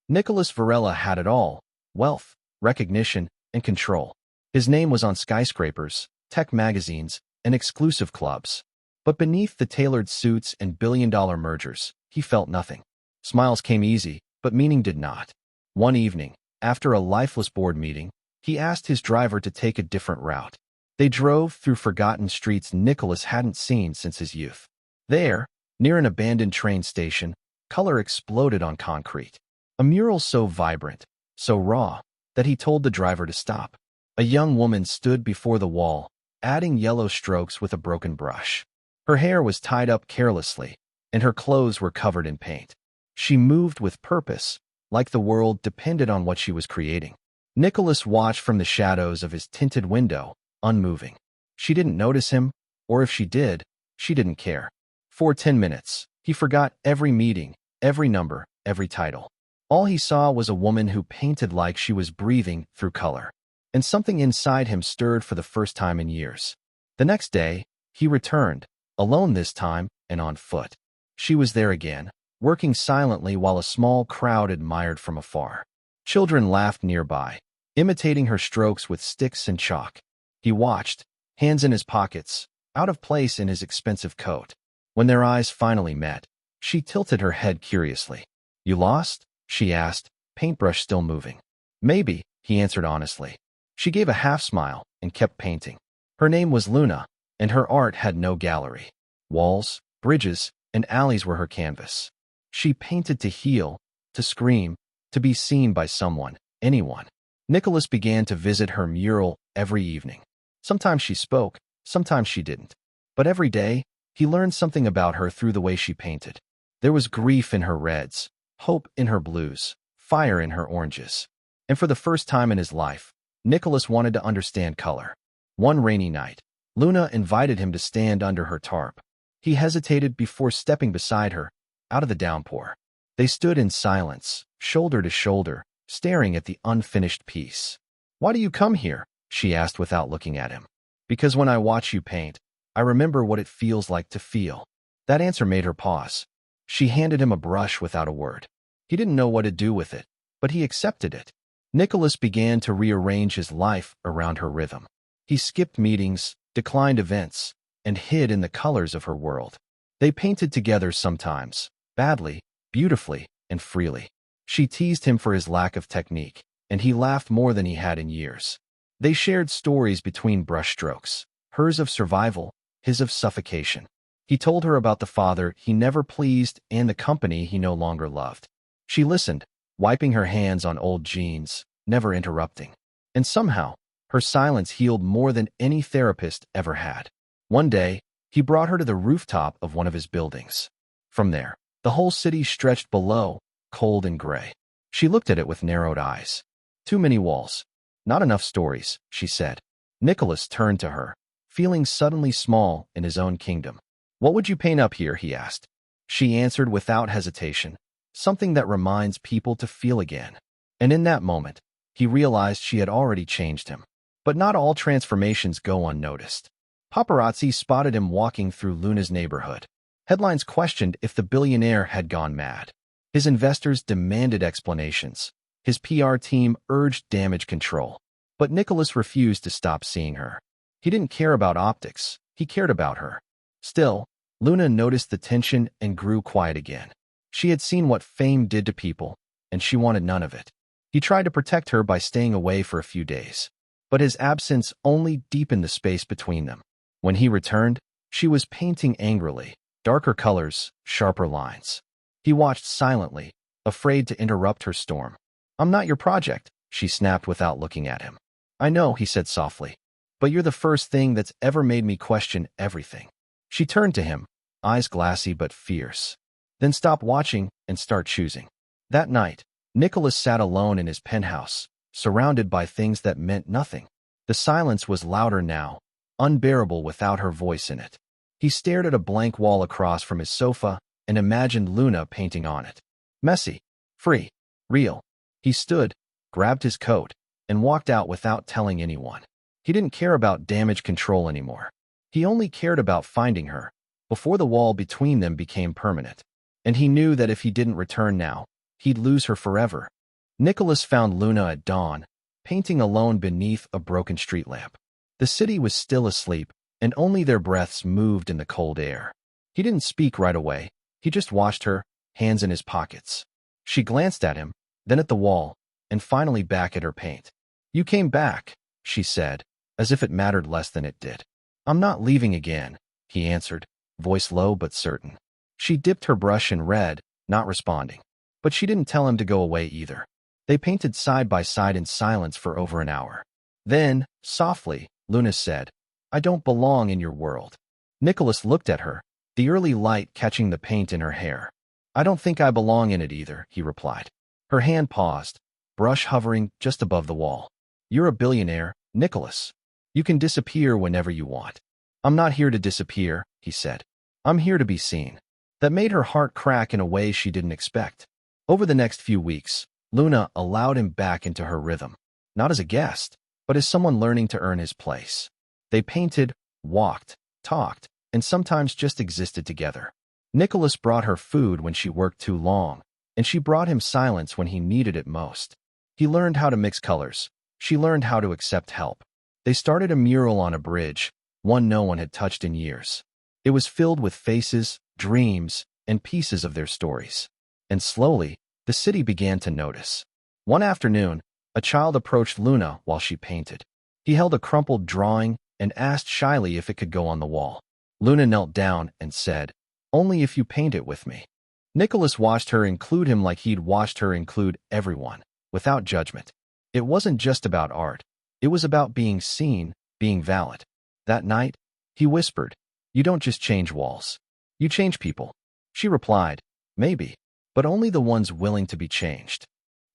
Nicholas Varela had it all: wealth, recognition, and control. His name was on skyscrapers, tech magazines, and exclusive clubs. But beneath the tailored suits and billion-dollar mergers, he felt nothing. Smiles came easy, but meaning did not. One evening, after a lifeless board meeting, he asked his driver to take a different route. They drove through forgotten streets Nicholas hadn't seen since his youth. There, near an abandoned train station, color exploded on concrete. A mural so vibrant, so raw, that he told the driver to stop. A young woman stood before the wall, adding yellow strokes with a broken brush. Her hair was tied up carelessly, and her clothes were covered in paint. She moved with purpose, like the world depended on what she was creating. Nicholas watched from the shadows of his tinted window, unmoving. She didn't notice him, or if she did, she didn't care. For 10 minutes, he forgot every meeting, every number, every title. All he saw was a woman who painted like she was breathing through color. And something inside him stirred for the first time in years. The next day, he returned, alone this time, and on foot. She was there again, working silently while a small crowd admired from afar. Children laughed nearby, imitating her strokes with sticks and chalk. He watched, hands in his pockets, out of place in his expensive coat. When their eyes finally met, she tilted her head curiously. "You lost?" she asked, paintbrush still moving. "Maybe," he answered honestly. She gave a half-smile and kept painting. Her name was Luna, and her art had no gallery. Walls, bridges, and alleys were her canvas. She painted to heal, to scream, to be seen by someone, anyone. Nicholas began to visit her mural every evening. Sometimes she spoke, sometimes she didn't. But every day, he learned something about her through the way she painted. There was grief in her reds, hope in her blues, fire in her oranges. And for the first time in his life, Nicholas wanted to understand color. One rainy night, Luna invited him to stand under her tarp. He hesitated before stepping beside her, out of the downpour. They stood in silence, shoulder to shoulder, staring at the unfinished piece. "Why do you come here?" she asked without looking at him. "Because when I watch you paint, I remember what it feels like to feel." That answer made her pause. She handed him a brush without a word. He didn't know what to do with it, but he accepted it. Nicholas began to rearrange his life around her rhythm. He skipped meetings, declined events, and hid in the colors of her world. They painted together sometimes, badly, beautifully, and freely. She teased him for his lack of technique, and he laughed more than he had in years. They shared stories between brushstrokes, hers of survival, his of suffocation. He told her about the father he never pleased and the company he no longer loved. She listened, wiping her hands on old jeans, never interrupting. And somehow, her silence healed more than any therapist ever had. One day, he brought her to the rooftop of one of his buildings. From there, the whole city stretched below, cold and gray. She looked at it with narrowed eyes. "Too many walls. Not enough stories," she said. Nicholas turned to her, feeling suddenly small in his own kingdom. "What would you paint up here?" he asked. She answered without hesitation, "Something that reminds people to feel again." And in that moment, he realized she had already changed him. But not all transformations go unnoticed. Paparazzi spotted him walking through Luna's neighborhood. Headlines questioned if the billionaire had gone mad. His investors demanded explanations. His PR team urged damage control. But Nicholas refused to stop seeing her. He didn't care about optics. He cared about her. Still, Luna noticed the tension and grew quiet again. She had seen what fame did to people, and she wanted none of it. He tried to protect her by staying away for a few days. But his absence only deepened the space between them. When he returned, she was painting angrily, darker colors, sharper lines. He watched silently, afraid to interrupt her storm. "I'm not your project," she snapped without looking at him. "I know," he said softly, "but you're the first thing that's ever made me question everything." She turned to him, eyes glassy but fierce. "Then stop watching and start choosing." That night, Nicholas sat alone in his penthouse, surrounded by things that meant nothing. The silence was louder now, unbearable without her voice in it. He stared at a blank wall across from his sofa and imagined Luna painting on it. Messy, free, real. He stood, grabbed his coat, and walked out without telling anyone. He didn't care about damage control anymore. He only cared about finding her, before the wall between them became permanent. And he knew that if he didn't return now, He'd lose her forever. Nicholas found Luna at dawn, painting alone beneath a broken street lamp. The city was still asleep, and only their breaths moved in the cold air. He didn't speak right away. He just watched her, hands in his pockets. She glanced at him, then at the wall, and finally back at her paint. "You came back," she said, as if it mattered less than it did. "I'm not leaving again," he answered, voice low but certain. She dipped her brush in red, not responding. But she didn't tell him to go away either. They painted side by side in silence for over an hour. Then, softly, Luna said, "I don't belong in your world." Nicholas looked at her, the early light catching the paint in her hair. "I don't think I belong in it either," he replied. Her hand paused, brush hovering just above the wall. "You're a billionaire, Nicholas. You can disappear whenever you want." "I'm not here to disappear," he said. "I'm here to be seen." That made her heart crack in a way she didn't expect. Over the next few weeks, Luna allowed him back into her rhythm, not as a guest, but as someone learning to earn his place. They painted, walked, talked, and sometimes just existed together. Nicholas brought her food when she worked too long, and she brought him silence when he needed it most. He learned how to mix colors. She learned how to accept help. They started a mural on a bridge, one no one had touched in years. It was filled with faces, dreams, and pieces of their stories. And slowly, the city began to notice. One afternoon, a child approached Luna while she painted. He held a crumpled drawing and asked shyly if it could go on the wall. Luna knelt down and said, "Only if you paint it with me." Nicholas watched her include him like he'd watched her include everyone, without judgment. It wasn't just about art. It was about being seen, being valid. That night, he whispered, "You don't just change walls. You change people." She replied, "Maybe, but only the ones willing to be changed."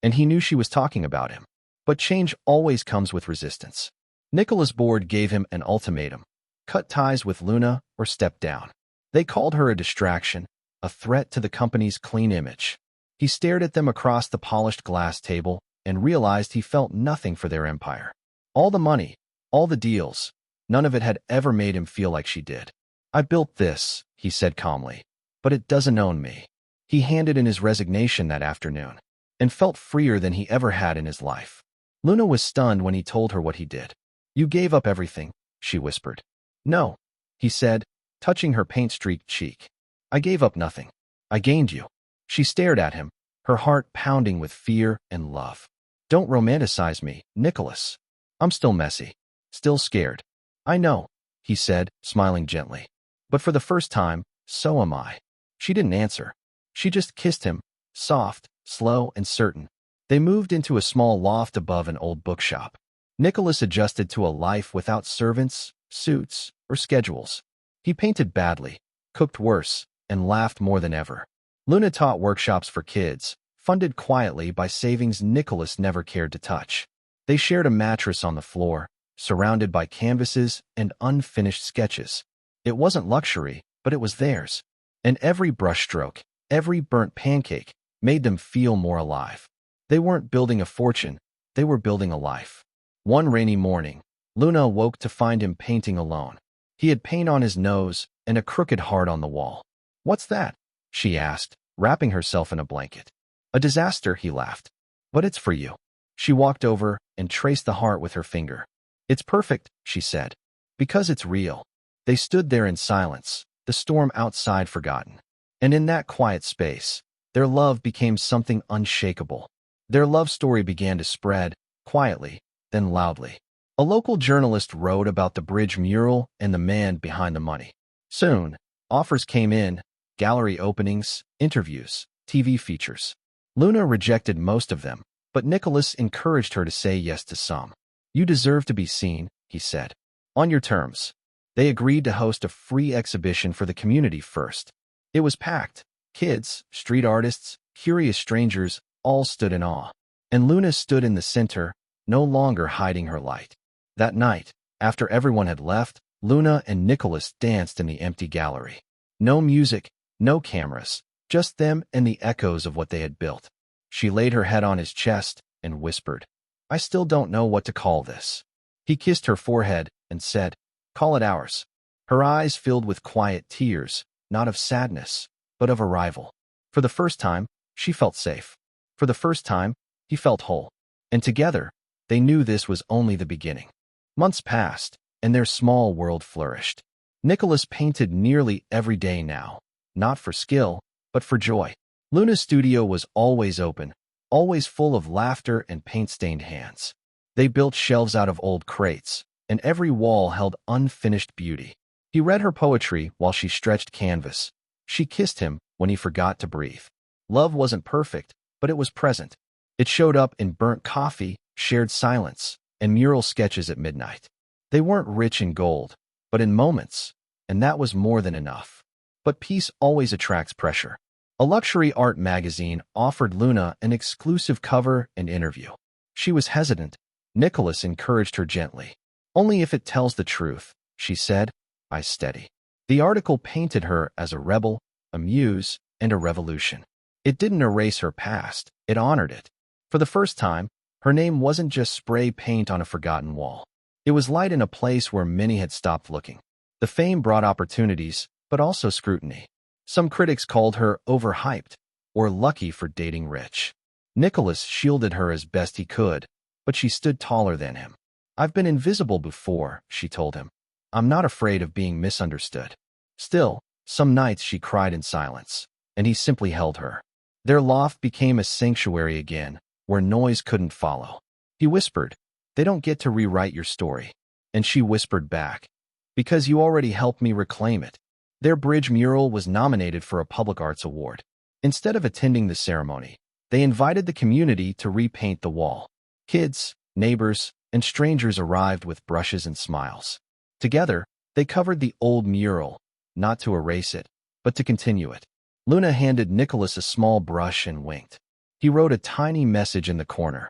And he knew she was talking about him. But change always comes with resistance. Nicholas' board gave him an ultimatum: cut ties with Luna or step down. They called her a distraction, a threat to the company's clean image. He stared at them across the polished glass table and realized he felt nothing for their empire. All the money, all the deals, none of it had ever made him feel like she did. "I built this," he said calmly, "but it doesn't own me." He handed in his resignation that afternoon and felt freer than he ever had in his life. Luna was stunned when he told her what he did. "You gave up everything," she whispered. "No," he said, touching her paint-streaked cheek. "I gave up nothing. I gained you." She stared at him, her heart pounding with fear and love. "Don't romanticize me, Nicholas. I'm still messy, still scared." "I know," he said, smiling gently. "But for the first time, so am I." She didn't answer. She just kissed him, soft, slow, and certain. They moved into a small loft above an old bookshop. Nicholas adjusted to a life without servants, suits, or schedules. He painted badly, cooked worse, and laughed more than ever. Luna taught workshops for kids, funded quietly by savings Nicholas never cared to touch. They shared a mattress on the floor, surrounded by canvases and unfinished sketches. It wasn't luxury, but it was theirs. And every brushstroke, every burnt pancake, made them feel more alive. They weren't building a fortune, they were building a life. One rainy morning, Luna awoke to find him painting alone. He had paint on his nose and a crooked heart on the wall. "What's that?" she asked, wrapping herself in a blanket. "A disaster," he laughed. "But it's for you." She walked over and traced the heart with her finger. "It's perfect," she said, "because it's real." They stood there in silence, the storm outside forgotten. And in that quiet space, their love became something unshakable. Their love story began to spread, quietly, then loudly. A local journalist wrote about the bridge mural and the man behind the money. Soon, offers came in, gallery openings, interviews, TV features. Luna rejected most of them, but Nicholas encouraged her to say yes to some. "You deserve to be seen," he said. "On your terms." They agreed to host a free exhibition for the community first. It was packed. Kids, street artists, curious strangers, all stood in awe. And Luna stood in the center, no longer hiding her light. That night, after everyone had left, Luna and Nicholas danced in the empty gallery. No music, no cameras, just them and the echoes of what they had built. She laid her head on his chest and whispered, "I still don't know what to call this." He kissed her forehead and said, "Call it ours." Her eyes filled with quiet tears, not of sadness, but of arrival. For the first time, she felt safe. For the first time, he felt whole. And together, they knew this was only the beginning. Months passed, and their small world flourished. Nicholas painted nearly every day now, not for skill, but for joy. Luna's studio was always open, always full of laughter and paint-stained hands. They built shelves out of old crates, and every wall held unfinished beauty. He read her poetry while she stretched canvas. She kissed him when he forgot to breathe. Love wasn't perfect, but it was present. It showed up in burnt coffee, shared silence, and mural sketches at midnight. They weren't rich in gold, but in moments, and that was more than enough. But peace always attracts pressure. A luxury art magazine offered Luna an exclusive cover and interview. She was hesitant. Nicholas encouraged her gently. "Only if it tells the truth," she said. "I steady." The article painted her as a rebel, a muse, and a revolution. It didn't erase her past, it honored it. For the first time, her name wasn't just spray paint on a forgotten wall. It was light in a place where many had stopped looking. The fame brought opportunities, but also scrutiny. Some critics called her overhyped or lucky for dating rich. Nicholas shielded her as best he could, but she stood taller than him. "I've been invisible before," she told him. "I'm not afraid of being misunderstood." Still, some nights she cried in silence, and he simply held her. Their loft became a sanctuary again, where noise couldn't follow. He whispered, "They don't get to rewrite your story." And she whispered back, "Because you already helped me reclaim it." Their bridge mural was nominated for a public arts award. Instead of attending the ceremony, they invited the community to repaint the wall. Kids, neighbors, and strangers arrived with brushes and smiles. Together, they covered the old mural, not to erase it, but to continue it. Luna handed Nicholas a small brush and winked. He wrote a tiny message in the corner.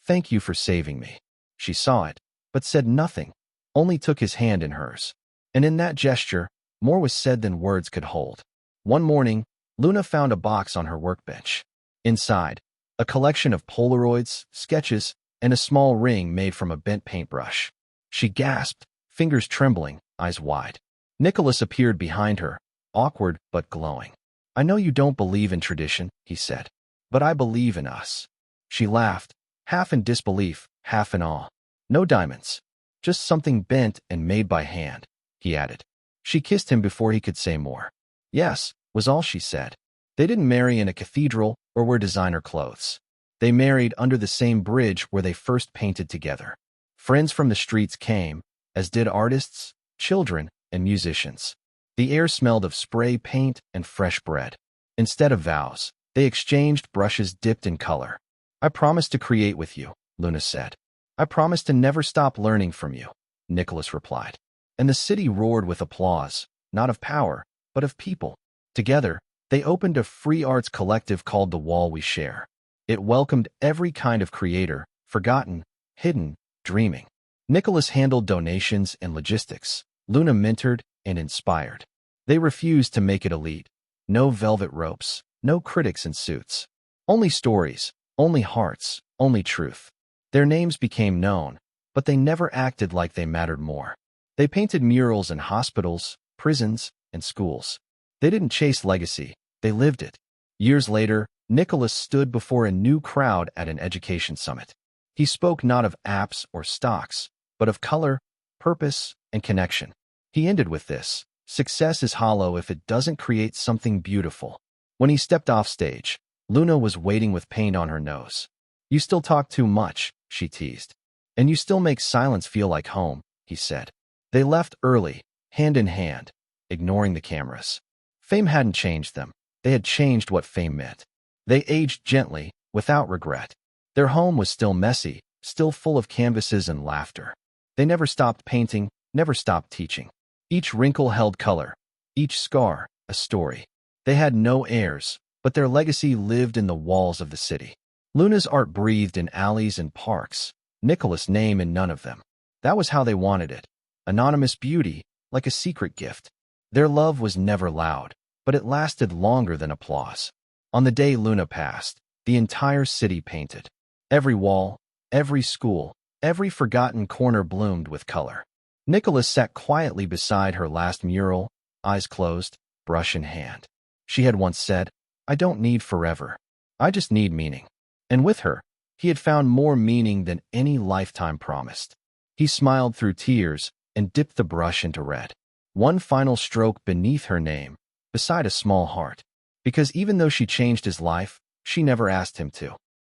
"Thank you for saving me." She saw it, but said nothing, only took his hand in hers. And in that gesture, more was said than words could hold. One morning, Luna found a box on her workbench. Inside, a collection of Polaroids, sketches, and a small ring made from a bent paintbrush. She gasped, fingers trembling, eyes wide. Nicholas appeared behind her, awkward but glowing. "I know you don't believe in tradition," he said, "but I believe in us." She laughed, half in disbelief, half in awe. "No diamonds, just something bent and made by hand," he added. She kissed him before he could say more. "Yes," was all she said. They didn't marry in a cathedral or wear designer clothes. They married under the same bridge where they first painted together. Friends from the streets came, as did artists, children, and musicians. The air smelled of spray paint and fresh bread. Instead of vows, they exchanged brushes dipped in color. "I promise to create with you," Luna said. "I promise to never stop learning from you," Nicholas replied. And the city roared with applause, not of power, but of people. Together, they opened a free arts collective called The Wall We Share. It welcomed every kind of creator, forgotten, hidden, dreaming. Nicholas handled donations and logistics. Luna mentored and inspired. They refused to make it elite. No velvet ropes, no critics in suits. Only stories, only hearts, only truth. Their names became known, but they never acted like they mattered more. They painted murals in hospitals, prisons, and schools. They didn't chase legacy, they lived it. Years later, Nicholas stood before a new crowd at an education summit. He spoke not of apps or stocks, but of color, purpose, and connection. He ended with this: "Success is hollow if it doesn't create something beautiful." When he stepped off stage, Luna was waiting with paint on her nose. "You still talk too much," she teased. "And you still make silence feel like home," he said. They left early, hand in hand, ignoring the cameras. Fame hadn't changed them. They had changed what fame meant. They aged gently, without regret. Their home was still messy, still full of canvases and laughter. They never stopped painting, never stopped teaching. Each wrinkle held color, each scar a story. They had no heirs, but their legacy lived in the walls of the city. Luna's art breathed in alleys and parks, Nicholas' name in none of them. That was how they wanted it. Anonymous beauty, like a secret gift. Their love was never loud, but it lasted longer than applause. On the day Luna passed, the entire city painted. Every wall, every school, every forgotten corner bloomed with color. Nicholas sat quietly beside her last mural, eyes closed, brush in hand. She had once said, "I don't need forever. I just need meaning." And with her, he had found more meaning than any lifetime promised. He smiled through tears and dipped the brush into red. One final stroke beneath her name, beside a small heart. Because even though she changed his life, she never asked him to.